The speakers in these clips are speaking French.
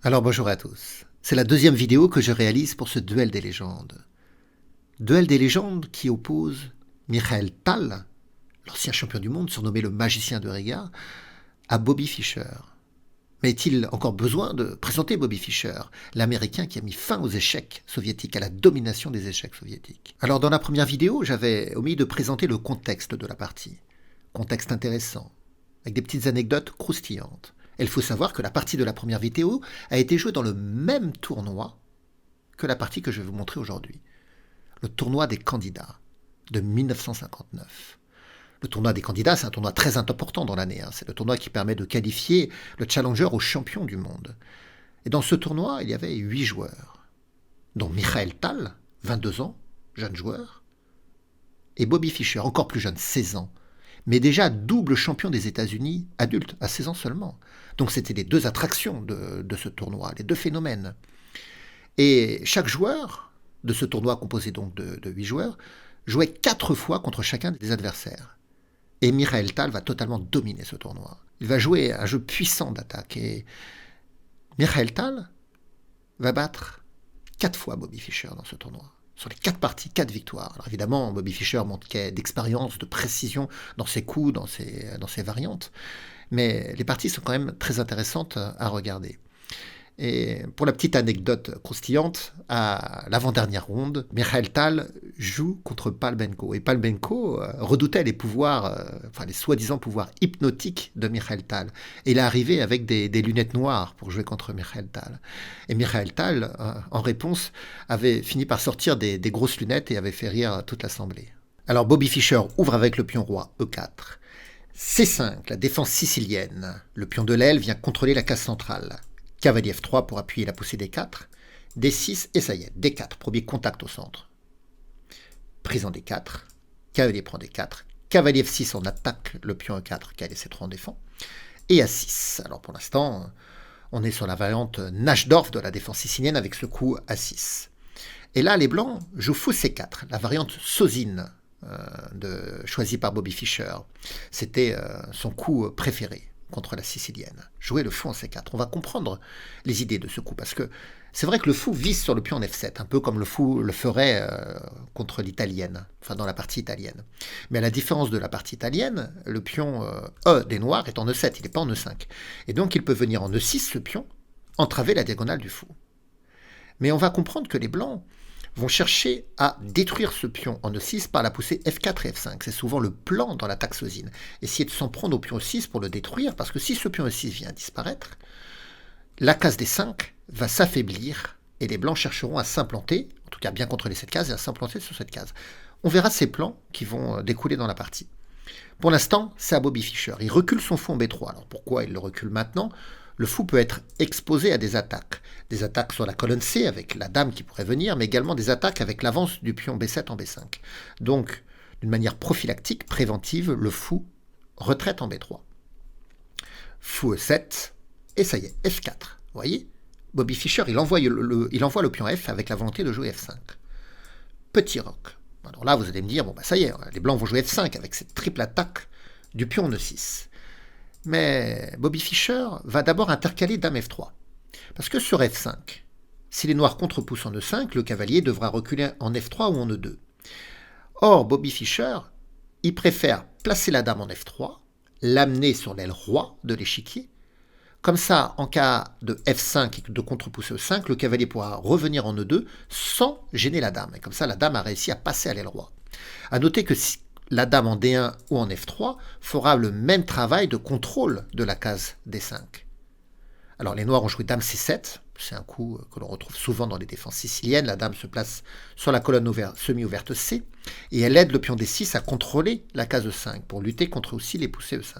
Alors bonjour à tous. C'est la deuxième vidéo que je réalise pour ce duel des légendes. Duel des légendes qui oppose Michael Tal, l'ancien champion du monde surnommé le magicien de Riga, à Bobby Fischer. Mais est-il encore besoin de présenter Bobby Fischer, l'Américain qui a mis fin aux échecs soviétiques, à la domination des échecs soviétiques? Alors dans la première vidéo, j'avais omis de présenter le contexte de la partie. Contexte intéressant, avec des petites anecdotes croustillantes. Il faut savoir que la partie de la première vidéo a été jouée dans le même tournoi que la partie que je vais vous montrer aujourd'hui. Le tournoi des candidats de 1959. Le tournoi des candidats, c'est un tournoi très important dans l'année. C'est le tournoi qui permet de qualifier le challenger au champion du monde. Et dans ce tournoi, il y avait 8 joueurs, dont Michael Tal, 22 ans, jeune joueur, et Bobby Fischer, encore plus jeune, 16 ans, mais déjà double champion des États-Unis, adulte, à 16 ans seulement. Donc c'était les deux attractions de ce tournoi, les deux phénomènes. Et chaque joueur de ce tournoi, composé donc de 8 joueurs, jouait 4 fois contre chacun des adversaires. Et Michael Tal va totalement dominer ce tournoi. Il va jouer un jeu puissant d'attaque. Et Michael Tal va battre 4 fois Bobby Fischer dans ce tournoi. Sur les 4 parties, 4 victoires. Alors évidemment, Bobby Fischer manquait d'expérience, de précision dans ses coups, dans ses variantes. Mais les parties sont quand même très intéressantes à regarder. Et pour la petite anecdote croustillante, à l'avant-dernière ronde, Michael Tal joue contre Palbenko. Et Palbenko redoutait les pouvoirs, les soi-disant pouvoirs hypnotiques de Michael Tal. Et il est arrivé avec des lunettes noires pour jouer contre Michael Tal. Et Michael Tal, en réponse, avait fini par sortir des grosses lunettes et avait fait rire toute l'assemblée. Alors Bobby Fischer ouvre avec le pion roi E4. C5, la défense sicilienne. Le pion de l'aile vient contrôler la case centrale. Cavalier F3 pour appuyer la poussée D4. D6 et ça y est, D4, premier contact au centre. Prise en D4. Cavalier prend D4. Cavalier F6, on attaque le pion E4, cavalier C3 en défend. Et A6. Alors pour l'instant, on est sur la variante Najdorf de la défense sicilienne avec ce coup A6. Et là, les blancs jouent fou C4, la variante Sozine choisie par Bobby Fischer. C'était son coup préféré contre la sicilienne. Jouer le fou en C4. On va comprendre les idées de ce coup, parce que c'est vrai que le fou vise sur le pion en F7, un peu comme le fou le ferait contre l'italienne, enfin dans la partie italienne. Mais à la différence de la partie italienne, le pion E des noirs est en E7, il n'est pas en E5. Et donc il peut venir en E6, ce pion, entraver la diagonale du fou. Mais on va comprendre que les blancs vont chercher à détruire ce pion en E6 par la poussée F4 et F5. C'est souvent le plan dans l'attaque Sozine. Essayer de s'en prendre au pion E6 pour le détruire, parce que si ce pion E6 vient disparaître, la case des 5 va s'affaiblir et les blancs chercheront à s'implanter, en tout cas bien contrôler cette case et à s'implanter sur cette case. On verra ces plans qui vont découler dans la partie. Pour l'instant, c'est à Bobby Fischer. Il recule son fou en B3. Alors pourquoi il le recule maintenant ? Le fou peut être exposé à des attaques. Des attaques sur la colonne C avec la dame qui pourrait venir, mais également des attaques avec l'avance du pion B7 en B5. Donc, d'une manière prophylactique, préventive, le fou retraite en B3. Fou E7, et ça y est, F4. Vous voyez ? Bobby Fischer, il envoie le pion F avec la volonté de jouer F5. Petit roc. Alors là, vous allez me dire, bon, bah ça y est, les blancs vont jouer F5 avec cette triple attaque du pion E6. Mais Bobby Fischer va d'abord intercaler dame F3. Parce que sur F5, si les noirs contrepoussent en E5, le cavalier devra reculer en F3 ou en E2. Or, Bobby Fischer, il préfère placer la dame en F3, l'amener sur l'aile roi de l'échiquier. Comme ça, en cas de F5 et de contrepousser E5, le cavalier pourra revenir en E2 sans gêner la dame. Et comme ça, la dame a réussi à passer à l'aile roi. A noter que si la dame en D1 ou en F3 fera le même travail de contrôle de la case D5. Alors les noirs ont joué dame C7, c'est un coup que l'on retrouve souvent dans les défenses siciliennes. La dame se place sur la colonne semi-ouverte C et elle aide le pion D6 à contrôler la case E5 pour lutter contre aussi les poussées E5.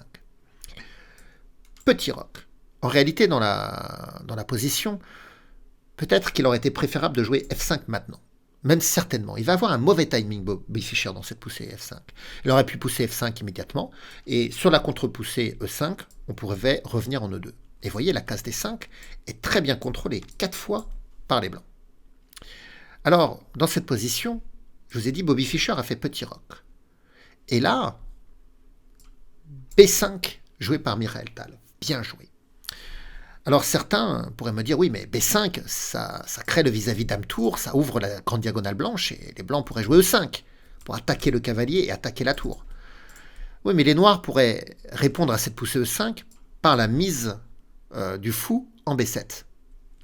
Petit roc. En réalité, dans la position, peut-être qu'il aurait été préférable de jouer F5 maintenant. Même certainement. Il va avoir un mauvais timing, Bobby Fischer, dans cette poussée F5. Il aurait pu pousser F5 immédiatement, et sur la contre-poussée E5, on pourrait revenir en E2. Et vous voyez, la case des 5 est très bien contrôlée, 4 fois par les blancs. Alors, dans cette position, je vous ai dit, Bobby Fischer a fait petit roc. Et là, B5, joué par Michael Tal. Bien joué. Alors certains pourraient me dire, oui, mais B5, ça crée le vis-à-vis dame tour, ça ouvre la grande diagonale blanche, et les blancs pourraient jouer E5 pour attaquer le cavalier et attaquer la tour. Oui, mais les noirs pourraient répondre à cette poussée E5 par la mise du fou en B7,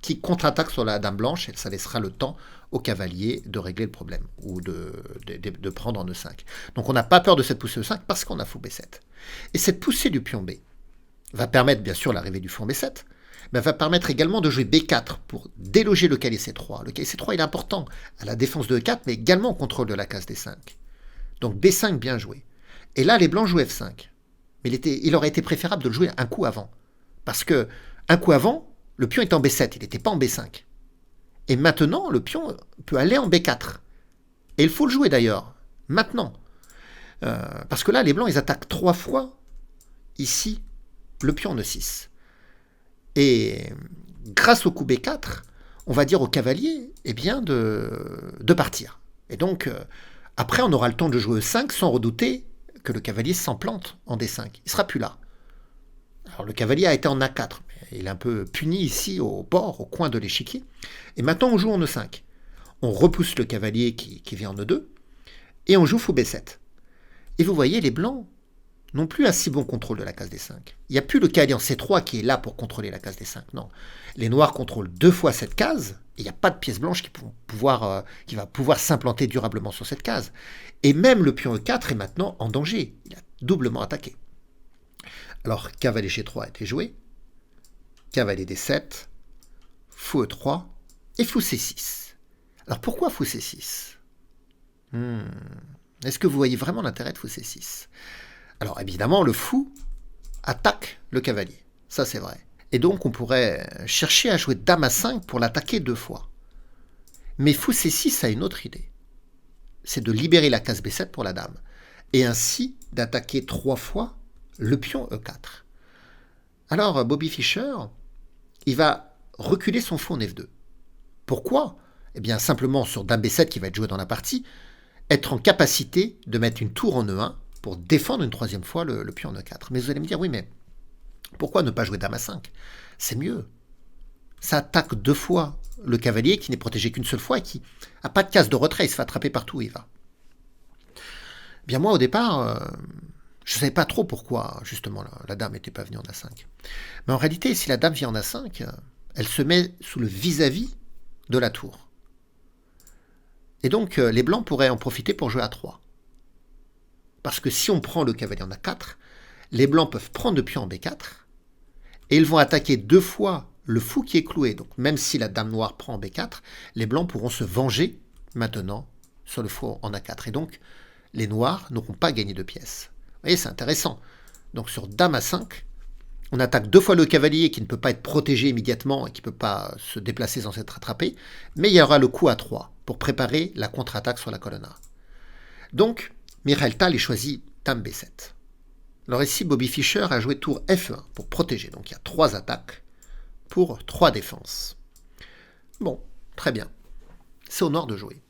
qui contre-attaque sur la dame blanche, et ça laissera le temps au cavalier de régler le problème, ou de prendre en E5. Donc on n'a pas peur de cette poussée E5 parce qu'on a fou B7. Et cette poussée du pion B va permettre bien sûr l'arrivée du fou en B7, mais va permettre également de jouer B4 pour déloger le cavalier C3. Le cavalier C3 il est important à la défense de E4, mais également au contrôle de la case D5. Donc B5 bien joué. Et là les blancs jouent F5. Mais il aurait été préférable de le jouer un coup avant. Parce que un coup avant, le pion est en B7, il n'était pas en B5. Et maintenant, le pion peut aller en B4. Et il faut le jouer d'ailleurs, maintenant. Parce que là, les blancs, ils attaquent 3 fois, ici, le pion en E6. Et grâce au coup B4, on va dire au cavalier, eh bien, de partir. Et donc, après, on aura le temps de jouer E5 sans redouter que le cavalier s'implante en D5. Il ne sera plus là. Alors, le cavalier a été en A4. Il est un peu puni ici au bord, au coin de l'échiquier. Et maintenant, on joue en E5. On repousse le cavalier qui vient en E2. Et on joue fou B7. Et vous voyez, les blancs n'ont plus un si bon contrôle de la case D5. Il n'y a plus le cavalier en C3 qui est là pour contrôler la case D5. Non. Les noirs contrôlent 2 fois cette case. Et il n'y a pas de pièce blanche qui va pouvoir s'implanter durablement sur cette case. Et même le pion E4 est maintenant en danger. Il a doublement attaqué. Alors, cavalier G3 a été joué. Cavalier D7, fou E3 et fou C6. Alors pourquoi fou C6 Est-ce que vous voyez vraiment l'intérêt de fou C6 Alors évidemment, le fou attaque le cavalier. Ça c'est vrai. Et donc on pourrait chercher à jouer dame à 5 pour l'attaquer 2 fois. Mais fou C6 a une autre idée. C'est de libérer la case B7 pour la dame. Et ainsi d'attaquer 3 fois le pion E4. Alors Bobby Fischer, il va reculer son fou en F2. Pourquoi ? Eh bien simplement sur dame B7 qui va être joué dans la partie, être en capacité de mettre une tour en E1 pour défendre une 3e fois le pion en E4. Mais vous allez me dire, oui mais pourquoi ne pas jouer dame à 5 ? C'est mieux. Ça attaque 2 fois le cavalier qui n'est protégé qu'une seule fois et qui n'a pas de case de retrait, il se fait attraper partout où il va. Eh bien moi au départ, je ne savais pas trop pourquoi justement la dame n'était pas venue en A5. Mais en réalité, si la dame vient en A5, elle se met sous le vis-à-vis de la tour. Et donc les blancs pourraient en profiter pour jouer A3. Parce que si on prend le cavalier en A4, les blancs peuvent prendre le pion en B4, et ils vont attaquer 2 fois le fou qui est cloué. Donc même si la dame noire prend en B4, les blancs pourront se venger maintenant sur le fou en A4. Et donc les noirs n'auront pas gagné de pièces. Vous voyez, c'est intéressant. Donc sur dame à 5, on attaque 2 fois le cavalier qui ne peut pas être protégé immédiatement et qui ne peut pas se déplacer sans être attrapé, mais il y aura le coup à 3 pour préparer la contre-attaque sur la colonne A. Donc, Michael Tal est choisi dame B7. Alors ici, Bobby Fischer a joué tour F1 pour protéger. Donc il y a 3 attaques pour 3 défenses. Bon, très bien. C'est au noir de jouer.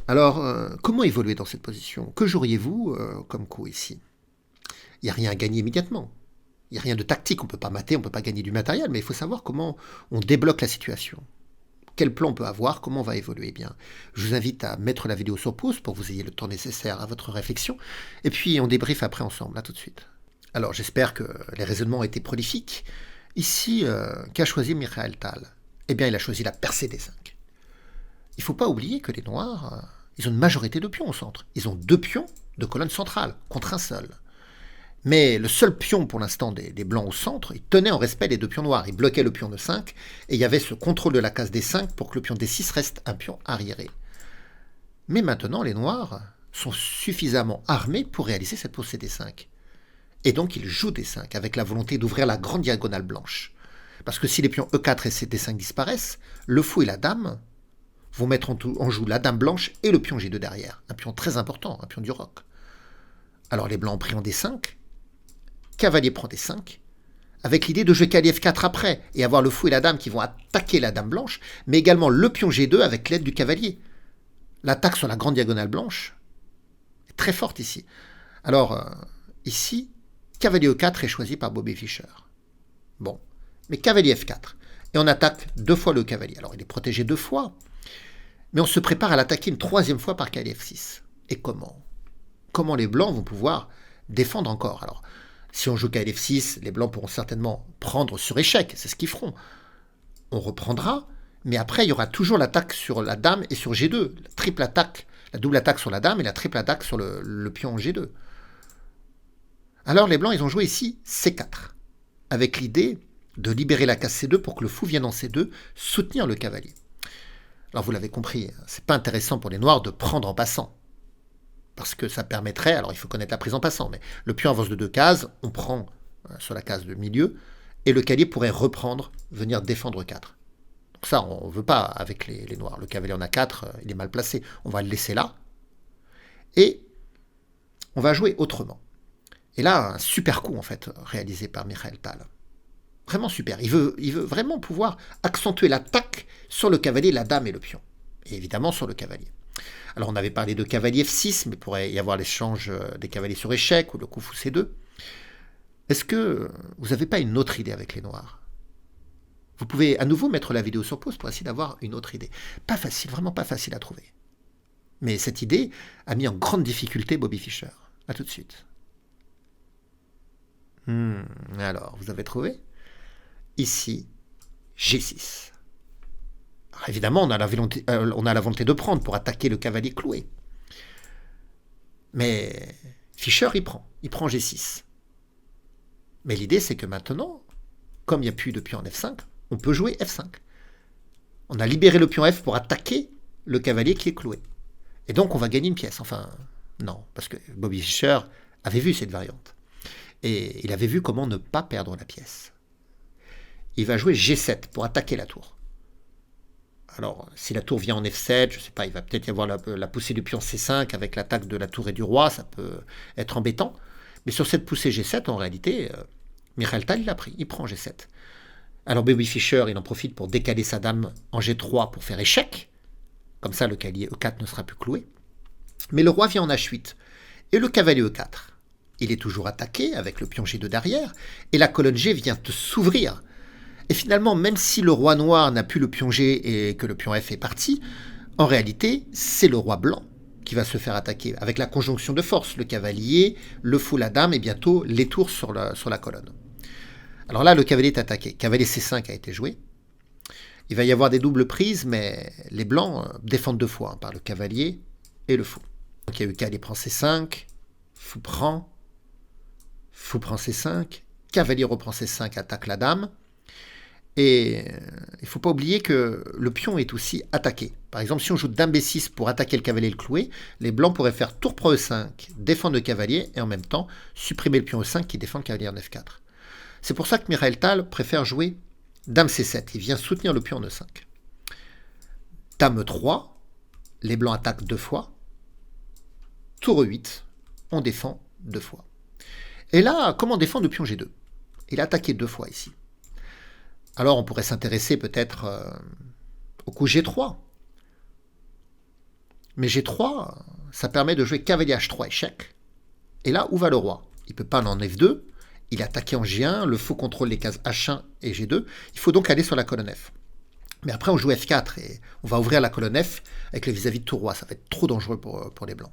Alors, comment évoluer dans cette position ? Que joueriez-vous comme coup ici ? Il n'y a rien à gagner immédiatement. Il n'y a rien de tactique, on ne peut pas mater, on ne peut pas gagner du matériel, mais il faut savoir comment on débloque la situation. Quel plan on peut avoir, comment on va évoluer. Eh bien, je vous invite à mettre la vidéo sur pause pour que vous ayez le temps nécessaire à votre réflexion. Et puis, on débriefe après ensemble. À tout de suite. Alors, j'espère que les raisonnements ont été prolifiques. Ici, qu'a choisi Michael Tal ? Eh bien, il a choisi la percée des 5. Il ne faut pas oublier que les noirs, ils ont une majorité de pions au centre. Ils ont 2 pions de colonne centrale contre un seul. Mais le seul pion pour l'instant des blancs au centre, il tenait en respect les 2 pions noirs. Il bloquait le pion de 5 et il y avait ce contrôle de la case D5 pour que le pion D6 reste un pion arriéré. Mais maintenant, les noirs sont suffisamment armés pour réaliser cette poussée D5. Et donc, ils jouent D5 avec la volonté d'ouvrir la grande diagonale blanche. Parce que si les pions E4 et D5 disparaissent, le fou et la dame vont mettre en joue la dame blanche et le pion G2 derrière. Un pion très important, un pion du roc. Alors les blancs ont pris en D5, cavalier prend D5, avec l'idée de jouer cavalier F4 après, et avoir le fou et la dame qui vont attaquer la dame blanche, mais également le pion G2 avec l'aide du cavalier. L'attaque sur la grande diagonale blanche est très forte ici. Alors, ici, cavalier E4 est choisi par Bobby Fischer. Bon, Mais cavalier F4. Et on attaque 2 fois le cavalier. Alors il est protégé 2 fois, mais on se prépare à l'attaquer une 3e fois par cavalier F6. Et comment les blancs vont pouvoir défendre encore? Alors, si on joue cavalier F6, les blancs pourront certainement prendre sur échec, c'est ce qu'ils feront. On reprendra, mais après, il y aura toujours l'attaque sur la dame et sur G2. La triple attaque, la double attaque sur la dame et la triple attaque sur le pion en G2. Alors, les blancs, ils ont joué ici C4, avec l'idée de libérer la case C2 pour que le fou vienne en C2 soutenir le cavalier. Alors, vous l'avez compris, c'est pas intéressant pour les noirs de prendre en passant. Parce que ça permettrait, alors il faut connaître la prise en passant, mais le pion avance de 2 cases, on prend sur la case de milieu, et le cavalier pourrait reprendre, venir défendre 4. Donc ça, on ne veut pas avec les noirs. Le cavalier en A4, il est mal placé. On va le laisser là, et on va jouer autrement. Et là, un super coup, en fait, réalisé par Michael Tal. Vraiment super. Il veut vraiment pouvoir accentuer l'attaque sur le cavalier, la dame et le pion. Et évidemment sur le cavalier. Alors on avait parlé de cavalier F6, mais il pourrait y avoir l'échange des cavaliers sur échec ou le coup fou C2. Est-ce que vous n'avez pas une autre idée avec les noirs? Vous pouvez à nouveau mettre la vidéo sur pause pour essayer d'avoir une autre idée. Pas facile, vraiment pas facile à trouver. Mais cette idée a mis en grande difficulté Bobby Fischer. A tout de suite. Alors, vous avez trouvé? Ici, G6. Alors, évidemment, on a la volonté de prendre pour attaquer le cavalier cloué. Mais Fischer, il prend G6. Mais l'idée, c'est que maintenant, comme il n'y a plus de pion en F5, on peut jouer F5. On a libéré le pion F pour attaquer le cavalier qui est cloué. Et donc, on va gagner une pièce. Enfin, non, parce que Bobby Fischer avait vu cette variante. Et il avait vu comment ne pas perdre la pièce. Il va jouer G7 pour attaquer la tour. Alors, si la tour vient en F7, je ne sais pas, il va peut-être y avoir la poussée du pion C5 avec l'attaque de la tour et du roi, ça peut être embêtant. Mais sur cette poussée G7, en réalité, Michael Tal, il l'a pris, il prend G7. Alors Bobby Fischer, il en profite pour décaler sa dame en G3 pour faire échec. Comme ça, le cavalier E4 ne sera plus cloué. Mais le roi vient en H8. Et le cavalier E4, il est toujours attaqué avec le pion G2 derrière, et la colonne G vient de s'ouvrir. Et finalement, même si le roi noir n'a plus le pion G et que le pion F est parti, en réalité, c'est le roi blanc qui va se faire attaquer, avec la conjonction de force, le cavalier, le fou, la dame, et bientôt les tours sur la colonne. Alors là, le cavalier est attaqué. Cavalier C5 a été joué. Il va y avoir des doubles prises, mais les blancs défendent 2 fois, par le cavalier et le fou. Donc il y a eu cavalier prend C5, fou prend C5, cavalier reprend C5, attaque la dame. Et il ne faut pas oublier que le pion est aussi attaqué. Par exemple, si on joue dame B6 pour attaquer le cavalier et le cloué, les blancs pourraient faire tour pro E5, défendre le cavalier, et en même temps supprimer le pion E5 qui défend le cavalier en F4. C'est pour ça que Michael Tal préfère jouer dame C7. Il vient soutenir le pion en E5. Dame E3, les blancs attaquent 2 fois. Tour E8, on défend 2 fois. Et là, comment défendre le pion G2? Il a attaqué 2 fois ici. Alors on pourrait s'intéresser peut-être au coup G3. Mais G3, ça permet de jouer cavalier H3 échec. Et là, où va le roi? Il ne peut pas aller en F2. Il est attaqué en G1. Le fou contrôle les cases H1 et G2. Il faut donc aller sur la colonne F. Mais après, on joue F4 et on va ouvrir la colonne F avec le vis-à-vis de tout roi. Ça va être trop dangereux pour les blancs.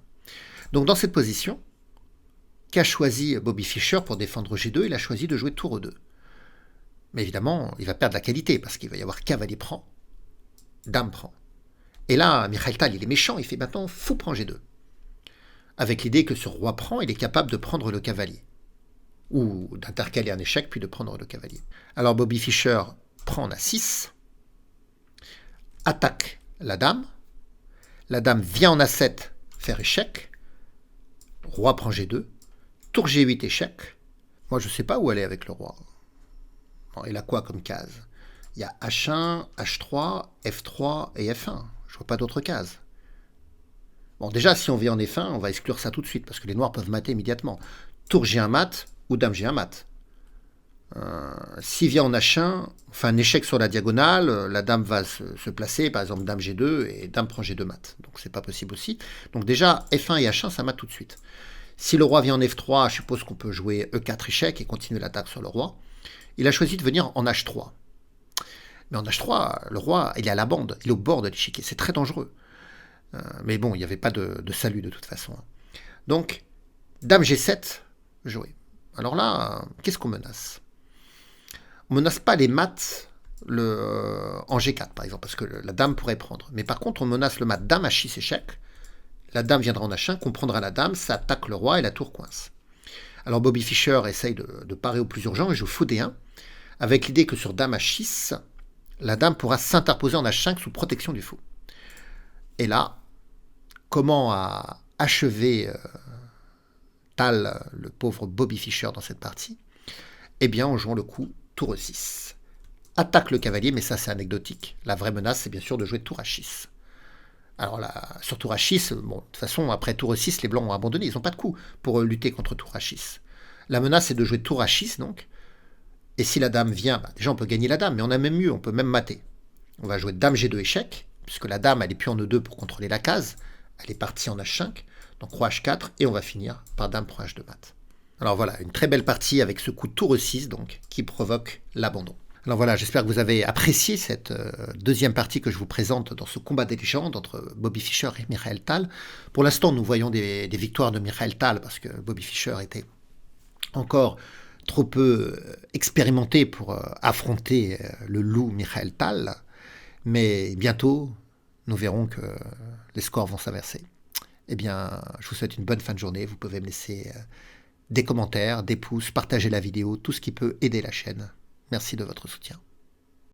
Donc dans cette position, qu'a choisi Bobby Fischer pour défendre G2? Il a choisi de jouer tour E2. Mais évidemment, il va perdre la qualité parce qu'il va y avoir cavalier prend, dame prend. Et là, Michael Tal, il est méchant, il fait maintenant fou prend G2. Avec l'idée que sur roi prend, il est capable de prendre le cavalier. Ou d'intercaler un échec, puis de prendre le cavalier. Alors Bobby Fischer prend en A6, attaque la dame vient en A7 faire échec, roi prend G2, tour G8 échec. Moi, je ne sais pas où aller avec le roi. Il a quoi comme case? Il y a H1, H3, F3 et F1. Je ne vois pas d'autres cases. Bon, déjà, si on vient en F1, on va exclure ça tout de suite, parce que les noirs peuvent mater immédiatement. Tour G1 mat ou dame G1 mat. S'il vient en H1, on fait un échec sur la diagonale, la dame va se placer, par exemple dame G2, et dame prend G2 mat. Donc c'est pas possible aussi. Donc déjà, F1 et H1, ça mate tout de suite. Si le roi vient en F3, je suppose qu'on peut jouer E4 échec et continuer l'attaque sur le roi. il a choisi de venir en H3. Mais en H3, le roi, il est à la bande, il est au bord de l'échiquier, c'est très dangereux. Mais bon, il n'y avait pas de salut de toute façon. Donc, Dame G7, joué. Alors là, qu'est-ce qu'on menace? On ne menace pas les mates en G4 par exemple, parce que la dame pourrait prendre. Mais par contre, on menace le mat Dame H6 échec. La dame viendra en H1, qu'on prendra la dame, ça attaque le roi et la tour coince. Alors Bobby Fischer essaye de parer au plus urgent et joue faux D1, avec l'idée que sur Dame H6, la dame pourra s'interposer en H5 sous protection du faux. Et là, comment a achevé Tal, le pauvre Bobby Fischer dans cette partie? Eh bien, en jouant le coup tour E6. Attaque le cavalier, mais ça c'est anecdotique. La vraie menace, c'est bien sûr de jouer tour H6. Alors là, sur tour H6, bon, de toute façon, après tour E6, les blancs ont abandonné, ils n'ont pas de coup pour lutter contre tour H6. La menace, c'est de jouer tour H6, donc. Et si la dame vient, déjà on peut gagner la dame, mais on a même mieux, on peut même mater. On va jouer dame G2 échec, puisque la dame, elle est plus en E2 pour contrôler la case. Elle est partie en H5, donc roi H4, et on va finir par dame prend H2 mat. Alors voilà, une très belle partie avec ce coup tour E6, donc, qui provoque l'abandon. Alors voilà, j'espère que vous avez apprécié cette deuxième partie que je vous présente dans ce combat des légendes entre Bobby Fischer et Michael Tal. Pour l'instant, nous voyons des victoires de Michael Tal parce que Bobby Fischer était encore trop peu expérimenté pour affronter le loup Michael Tal. Mais bientôt, nous verrons que les scores vont s'inverser. Eh bien, je vous souhaite une bonne fin de journée. Vous pouvez me laisser des commentaires, des pouces, partager la vidéo, tout ce qui peut aider la chaîne. Merci de votre soutien.